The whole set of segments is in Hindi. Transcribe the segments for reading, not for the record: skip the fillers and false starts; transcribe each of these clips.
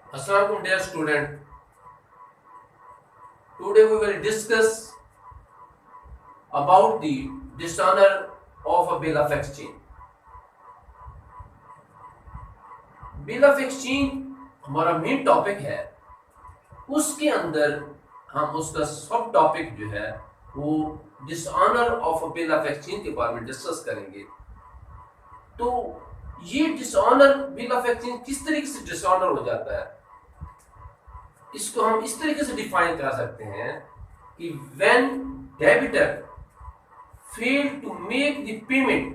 Assalamualaikum dear student. Today we will discuss about the dishonor of a bill of exchange. Bill of exchange हमारा मेन टॉपिक है। उसके अंदर हम उसका सब टॉपिक जो है वो dishonour of a bill of exchange के बारे में डिस्कस करेंगे। तो ये डिसऑनर बिल ऑफ एक्सचेंज किस तरीके से डिसऑनर हो जाता है, इसको हम इस तरीके से डिफाइन कर सकते हैं कि when debtor fail to make the payment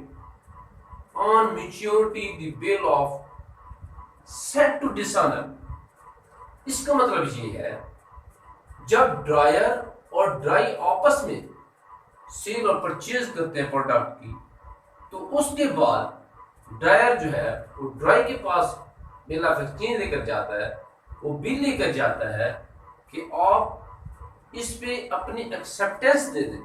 on maturity the bill of set to dishonour. इसका मतलब ये है जब ड्रायर और ड्राई आपस में सेल और परचेज करते हैं प्रोडक्ट की, तो उसके बाद ड्रायर जो है वो ड्राई के पास बिल ऑफ एक्सचेंज लेकर जाता है, वो बिल लेकर जाता है कि आप इस पे अपनी एक्सेप्टेंस दे दें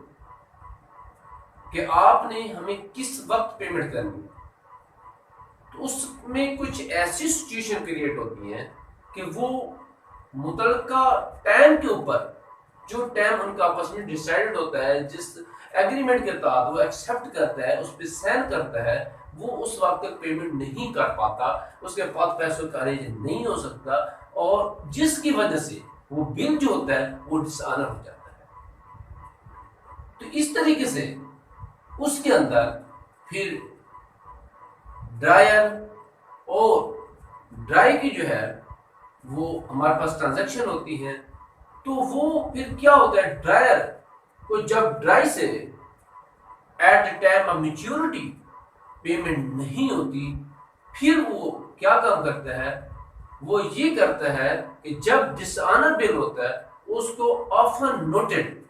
कि आपने हमें किस वक्त पेमेंट करनी है। तो उसमें कुछ ऐसी सिचुएशन क्रिएट होती हैं कि वो मुतलका टाइम के ऊपर, जो टाइम उनका आपस में डिसाइडेड होता है, जिस एग्रीमेंट के तहत वो एक्सेप्ट करता है, उस पर साइन करता है, वो उस वक्त तक पेमेंट नहीं कर पाता, उसके पास पैसों का अरेंज नहीं हो सकता, और जिसकी वजह से वो बिल जो होता है वो डिसऑनर हो जाता है। तो इस तरीके से उसके अंदर फिर ड्रायर और ड्राई की जो है वो हमारे पास ट्रांजैक्शन होती है। तो वो फिर क्या होता है, ड्रायर को जब ड्राई से at the time of maturity payment नहीं होती, फिर वो क्या काम करता है, वो ये करता है कि जब डिसऑनर बिल होता है उसको ऑफन नोटेड,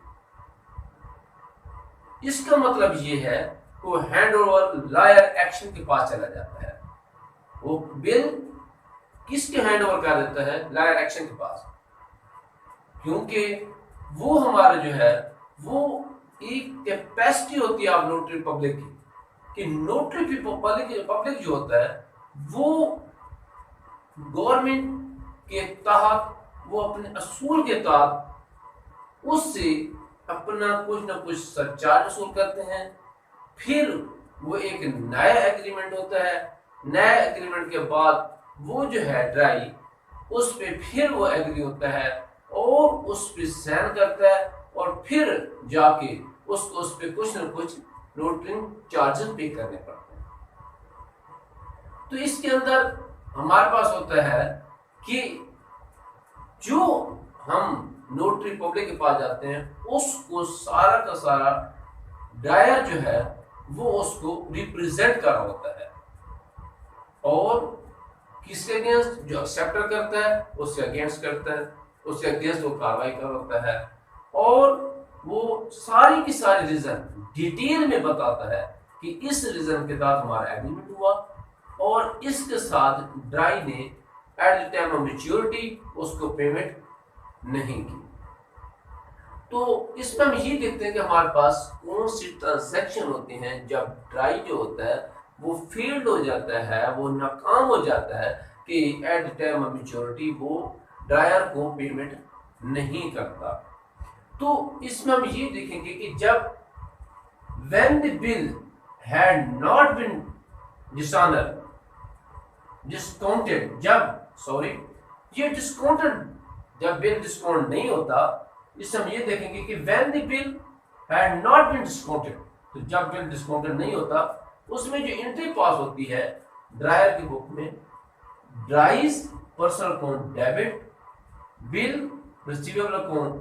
इसका मतलब ये है वो हैंड ओवर लायर एक्शन के पास चला जाता है। वो बिल किसके हैंड ओवर कर देता है, लायर एक्शन के पास, क्योंकि वो हमारा जो है वो एक कैपेसिटी होती है आप नोटरी पब्लिक की, कि नोटरी पब्लिक जो होता है वो गवर्नमेंट के तहत, वो अपने असूल के तहत उससे अपना कुछ ना कुछ सरचार्ज वसूल करते हैं। फिर वो एक नया एग्रीमेंट होता है, नया एग्रीमेंट के बाद वो जो है ड्राई उस पे फिर वो एग्री होता है और उस पे साइन करता है, और फिर जाके उसको उस पे कुछ ना कुछ नोटरिंग चार्जेस पे करने पड़ते हैं। तो इसके अंदर हमारे पास होता है कि जो हम नोटरी पब्लिक के पास जाते हैं उसको सारा का सारा ड्रायर जो है वो उसको रिप्रेजेंट कर रहा होता है, और किसके अगेंस्ट, जो एक्सेप्टर करता है उसके अगेंस्ट करता है, उसके अगेंस्ट वो कार्रवाई कर होता है, और वो सारी की सारी रीजन डिटेल में बताता है कि इस रीजन के तहत हमारा एग्रीमेंट हुआ, और इसके साथ ड्राई ने at the time of maturity उसको पेमेंट नहीं की। तो इसमें हम ये देखते हैं कि हमारे पास कौन सी ट्रांजैक्शन होती हैं जब ड्राई जो होता है वो फेल्ड हो जाता है, वो नाकाम हो जाता है कि at the time of maturity वो ड्रायर को पेमेंट नहीं करता। तो इसमें हम ये देखेंगे कि जब when the bill had not been dishonored discounted, ये डिस्काउंटेड, जब बिल डिस्काउंट नहीं होता, इससे हम ये देखेंगे कि when the bill had not been discounted, तो जब बिल डिस्काउंटेड नहीं होता उसमें जो एंट्री पास होती है ड्रायर की बुक में, ड्राइज personal account debit, bill receivable account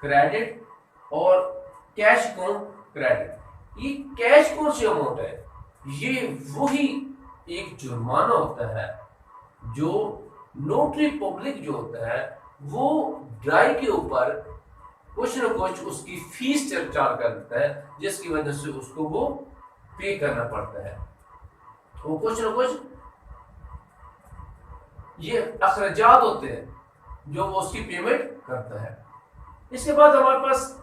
credit, और कैश अकाउंट क्रेडिट। ये कैश कौन सी अमाउंट है, ये वही एक जुर्माना होता है जो नोटरी पब्लिक जो होता है वो ड्राई के ऊपर कुछ न कुछ उसकी फीस चार्ज कर देता है, जिसकी वजह से उसको वो पे करना पड़ता है। वो कुछ न कुछ ये अखराजात होते हैं जो वो उसकी पेमेंट करता है। इसके बाद हमारे पास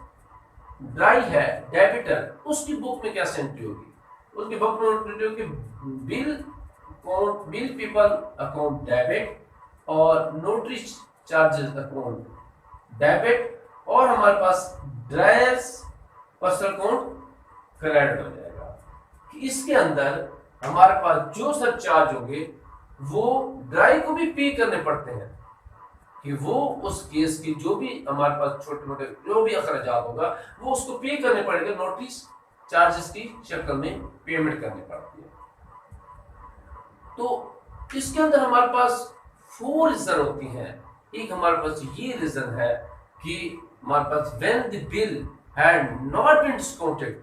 ड्राई है डेबिटर, उसकी बुक में क्या एंट्री होगी, उसकी बुक में एंट्री होगी बिल पीपल अकाउंट डेबिट और नोटरी चार्जेस अकाउंट डेबिट, और हमारे पास ड्रायर्स पर्सनल अकाउंट क्रेडिट हो जाएगा। कि इसके अंदर हमारे पास जो सब चार्ज होंगे वो ड्राई को भी पे करने पड़ते हैं, कि वो उस केस की जो भी हमारे पास छोटे मोटे जो भी अखराजात होगा वो उसको पे करने पड़ेगा, नोटिस चार्जेस की शक्ल में पेमेंट करनी पड़ती है। तो इसके अंदर हमारे पास 4 रीजन होती हैं। एक हमारे पास ये रीजन है कि हमारे पास when the bill had not been discounted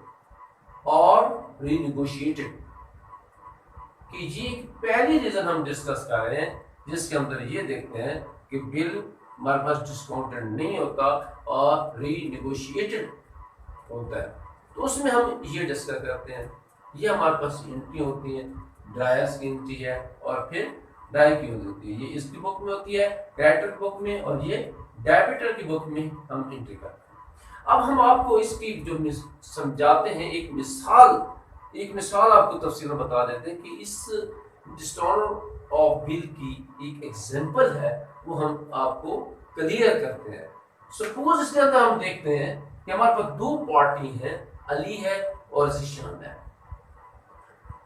और रीनेगोशिएटेड, कि ये पहली रीजन हम डिस्कस कर रहे हैं, जिसके अंदर ये देखते हैं कि बिल हमारे पास डिस्काउंटेड नहीं होता और रीनेगोशिएटेड होता है। तो उसमें हम ये डिस्कस करते हैं। ये हमारे पास एंट्री होती है, ड्रायर्स की एंट्री है और फिर ड्राई की होती है। ये इसकी बुक में होती है, क्रेडिटर की बुक में, और ये डेबिटर की बुक में हम एंट्री करते हैं। अब हम आपको इसकी जो समझाते हैं, एक मिसाल आपको तफसील में बता देते हैं कि इस डिस्काउंट ऑफ बिल की एक एग्जांपल है, वो हम आपको क्लियर करते हैं। सपोज इसके अंदर हम देखते हैं कि हमारे पास 2 पार्टी हैं, अली है और ज़ीशान है।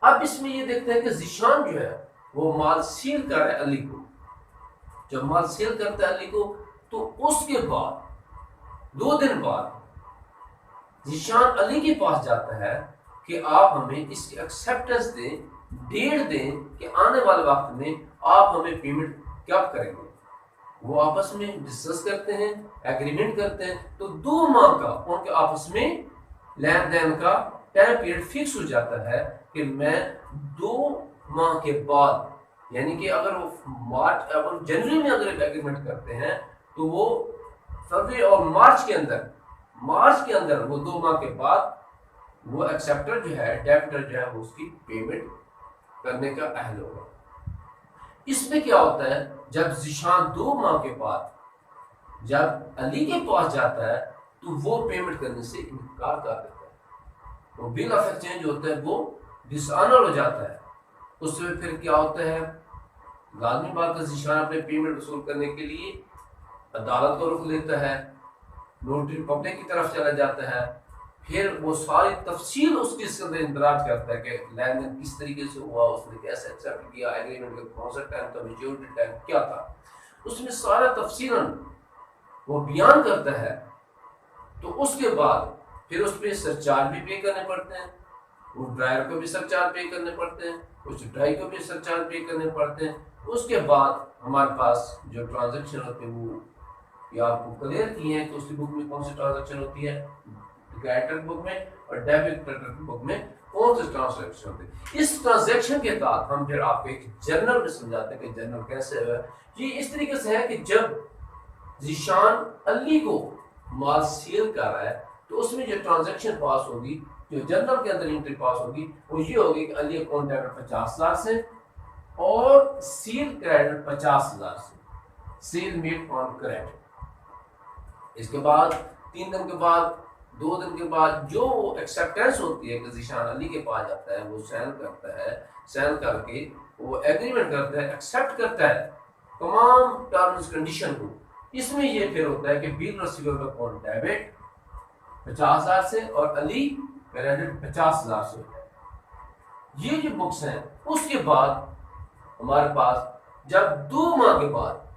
अब इसमें ये देखते हैं कि ज़ीशान जो है वो माल सेल कर रहा है अली को। जब माल सेल करता है अली को, तो उसके बाद 2 दिन बाद ज़ीशान अली के पास जाता है कि आप हमें इसकी एक्सेप्टेंस दें, डेट दें कि आने वाले वक्त में आप हमें पेमेंट कब करेंगे। वो आपस में डिस्कस करते हैं, एग्रीमेंट करते हैं। तो 2 माह का उनके आपस में लेन देन का टाइम पीरियड फिक्स हो जाता है कि मैं 2 माह के बाद, यानी कि अगर वो जनवरी में अगर एग्रीमेंट करते हैं तो वो फरवरी और मार्च के अंदर वो 2 माह के बाद वो एक्सेप्टर जो है, डेबिटर जो है, वो उसकी पेमेंट करने का अहल होगा। इसमें क्या होता है, जब ज़ीशान 2 माह के बाद जब अली के पास जाता है तो वो पेमेंट करने से इनकार कर देता है, तो बिल ऑफ एक्सचेंज होता है वो डिसऑनर हो जाता है। उसमें फिर क्या होता है, लाजमी बात है, ज़ीशान अपने पेमेंट वसूल करने के लिए अदालत को रुख लेता है, नोटरी पब्लिक की तरफ चला जाता है। फिर वो सारी तफसील उसके अंदर इंदराज करता है कि लेन देन किस तरीके से हुआ, उसने कैसे एक्सेप्ट किया, एग्रीमेंट का कौन सा टाइम था, मैच्योरिटी टाइम क्या था, उसमें सारा तफसीलन वो बयान करता है। तो उसके बाद फिर उस पर सरचार्ज भी पे करने पड़ते हैं, वो ड्रायर को भी सरचार्ज पे करने पड़ते हैं, उस ड्राई को भी सरचार्ज पे करने पड़ते हैं। उसके बाद हमारे पास जो ट्रांजेक्शन होते हैं वो या आपको क्लियर किए हैं कि उसकी बुक में कौन सी ट्रांजेक्शन होती है, क्रेडिटर बुक में, और डेबिट क्रेडिटर बुक में कौन से ट्रांजैक्शन होते हैं। इस ट्रांजैक्शन के तहत हम फिर आपको एक जर्नल में समझाते हैं कि जर्नल कैसे है। ये इस तरीके से है कि जब ज़ीशान अली को माल सेल कर रहा है तो उसमें जो ट्रांजैक्शन पास होगी, जो जर्नल के अंदर एंट्री पास होगी, वो ये होगी कि अली अकाउंट डेबिट 50,000 से और सेल क्रेडिट 50,000 से, सेल मेड ऑन क्रेडिट। इसके बाद 3 दिन के बाद, 2 दिन के बाद जो एक्सेप्टेंस होती है कि ज़ीशान अली के पास जाता है, वो साइन करता है, साइन करके वो एग्रीमेंट करता है, एक्सेप्ट करता है तमाम टर्म्स कंडीशन को। इसमें ये फिर होता है कि बिल रिसीवेबल अकाउंट डेबिट 50,000 से और अली क्रेडिट 50,000 से होता है। ये जो बुक्स हैं, उसके बाद हमारे पास जब 2 माह के बाद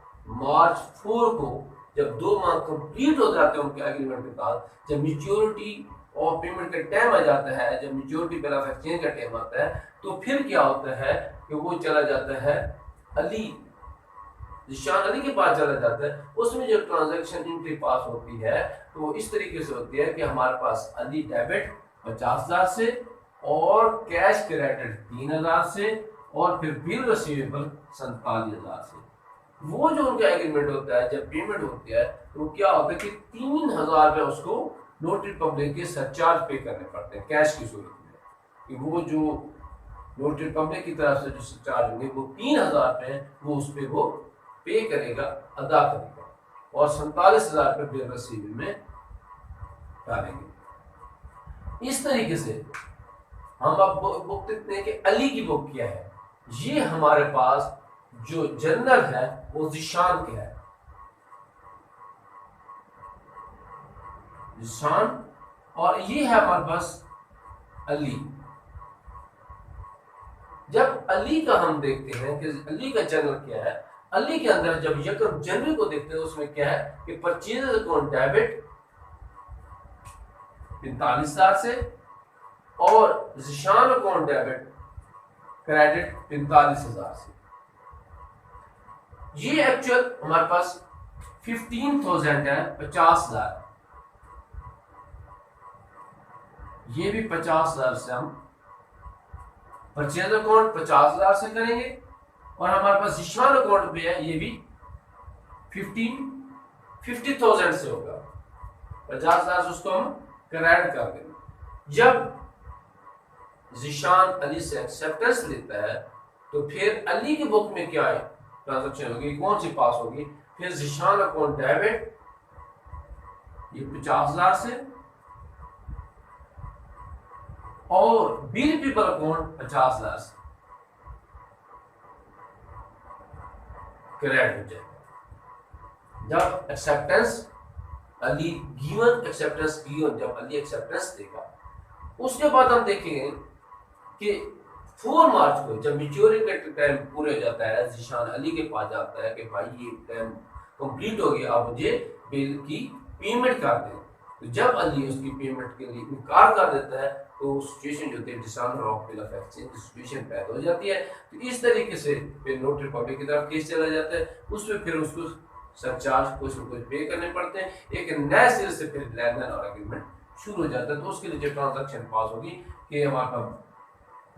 मार्च 4 को जब 2 माह कंप्लीट हो जाते हैं उनके एग्रीमेंट के साथ, जब मैच्योरिटी और पेमेंट का टाइम आ जाता है, जब मैच्योरिटी बिल ऑफ एक्सचेंज का टाइम आता है, तो फिर क्या होता है कि वो चला जाता है अली, ज़ीशान अली के पास चला जाता है। उसमें जो ट्रांजैक्शन एंट्री पास होती है तो इस तरीके से होती है कि हमारे पास अली डेबिट 50,000 से और कैश क्रेडिट 3,000 से और फिर बिल रिसीवेबल 47,000 से। वो जो उनका एग्रीमेंट होता है, जब पेमेंट होती है तो क्या होता है कि 3,000 रुपये उसको नोटरी पब्लिक के सरचार्ज पे करने पड़ते हैं कैश की सूरत में, कि वो जो नोटरी पब्लिक की तरफ से जो सरचार्ज होंगे वो 3,000 रुपये वो उस पर वो पे करेगा, अदा करेगा, और 47,000 रुपये बिल रसीद में डालेंगे। इस तरीके से हम अब बुक देखते हैं कि अली की बुक क्या है। ये हमारे पास जो जनरल है वो जिशान का है, जिशान। और ये है हमारे पास अली। जब अली का हम देखते हैं कि अली का जनरल क्या है, अली के अंदर जब यकम जनवरी को देखते हैं उसमें क्या है कि परचेज अकाउंट डेबिट 45,000 से और जिशान अकाउंट डेबिट क्रेडिट 45,000 से। ये एक्चुअल हमारे पास 15,000 है, 50,000। ये भी 50,000 से हम परचेज अकाउंट 50,000 से करेंगे और हमारे पास जिशान अकाउंट भी है, ये भी 50,000 से होगा। 50,000 से उसको हम क्रेडिट कर देंगे। जब जिशान अली से एक्सेप्टेंस लेता है तो फिर अली की बुक में क्या है ट्रांजेक्शन होगी, कौन सी पास होगी, फिर जिशान अकाउंट डेबिट ये 50,000 से और बिल पीपल अकाउंट 50,000 से क्रेडिट हो जाएगा। जब acceptance Ali given acceptance given, जब अली एक्सेप्टेंस देगा उसके बाद हम देखेंगे कि 4 मार्च को जब मैच्योरिटी का टाइम पूरे हो जाता है, जिशान अली के पास जाता है कि भाई ये टाइम कंप्लीट हो गया, अब मुझे बिल की पेमेंट कर दे। तो जब अली उसकी पेमेंट के लिए इनकार कर देता है तो सिचुएशन जो होती है dishonour of bill of exchange situation पैदा हो जाती है। तो इस तरीके से फिर नोटरी पब्लिक की तरफ केस चला जाता है, उसमें फिर उसको सरचार्ज कुछ न कुछ पे करने पड़ते हैं, एक नए सिरे से फिर लेन देन और एग्रीमेंट शुरू हो जाता है। तो उसके लिए जो ट्रांजेक्शन पास होगी कि हमारा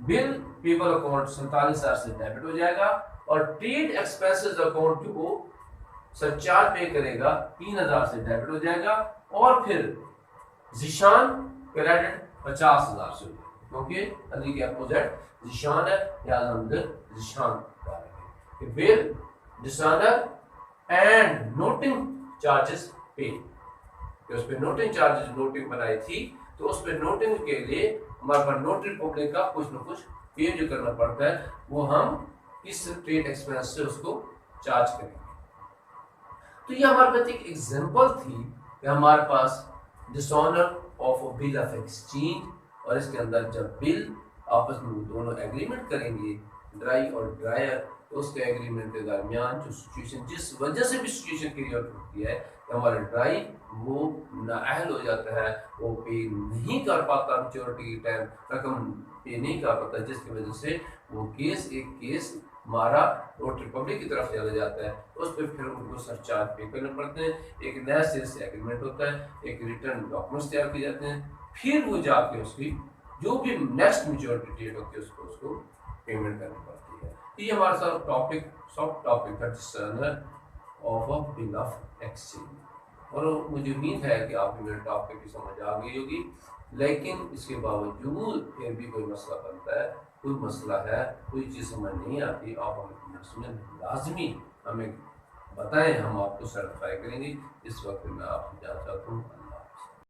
बिल पीपल अकाउंट 47,000 से डेबिट हो जाएगा और ट्रेड एक्सपेंसेस अकाउंट जो सरचार्ज पे करेगा 3,000 से डेबिट हो जाएगा और फिर जिशान क्रेडिट 50,000 से होगा, क्योंकि अली के अपोजिट जिशान है, लिहाजा हम जिशान करेंगे। Bill dishonour and noting charges पे, उस पर नोटिंग चार्जेस नोटिंग बनाई थी तो उस पर नोटिंग के लिए हमारे पास नोटरी पब्लिक का कुछ न कुछ पे जो करना पड़ता है, वो हम इस ट्रेड एक्सपेंस से उसको चार्ज करेंगे। तो ये हमारे पास एक एग्जांपल थी कि हमारे पास dishonour of a bill of exchange और इसके अंदर जब बिल आपस में दोनों एग्रीमेंट करेंगे ड्राई और ड्रायर, तो उसके एग्रीमेंट के दरमियान जो सिचुएशन जिस वजह से भी सिचुएशन क्रिएट होती है हमारा ड्राई वो नाअहल हो जाता है, वो पे नहीं कर पाता, मैच्योरिटी की टाइम रकम पे नहीं कर पाता, जिसकी वजह से वो केस एक केस हमारा नोटरी पब्लिक की तरफ चला जाता है। उस पर फिर उनको सरचार्ज पे करने पड़ते हैं, एक नया सिरे से एग्रीमेंट होता है, एक रिटर्न डॉक्यूमेंट्स तैयार किए जाते हैं, फिर वो जाके उसकी जो भी नेक्स्ट मैच्योरिटी डेट होती है उसको पेमेंट करनी पड़ती है। तो ये हमारा सब टॉपिक सब टॉपिक का dishonour of a bill of exchange. और मुझे उम्मीद है कि आपको मेरे टॉपिक की समझ आ गई होगी, लेकिन इसके बावजूद फिर भी कोई मसला बनता है, कोई मसला है, कोई चीज़ समझ नहीं आती, आप हमें कमेंट्स में लाजमी हमें बताएं, हम आपको सर्टिफाई करेंगे। इस वक्त मैं आपसे जाना चाहता हूँ।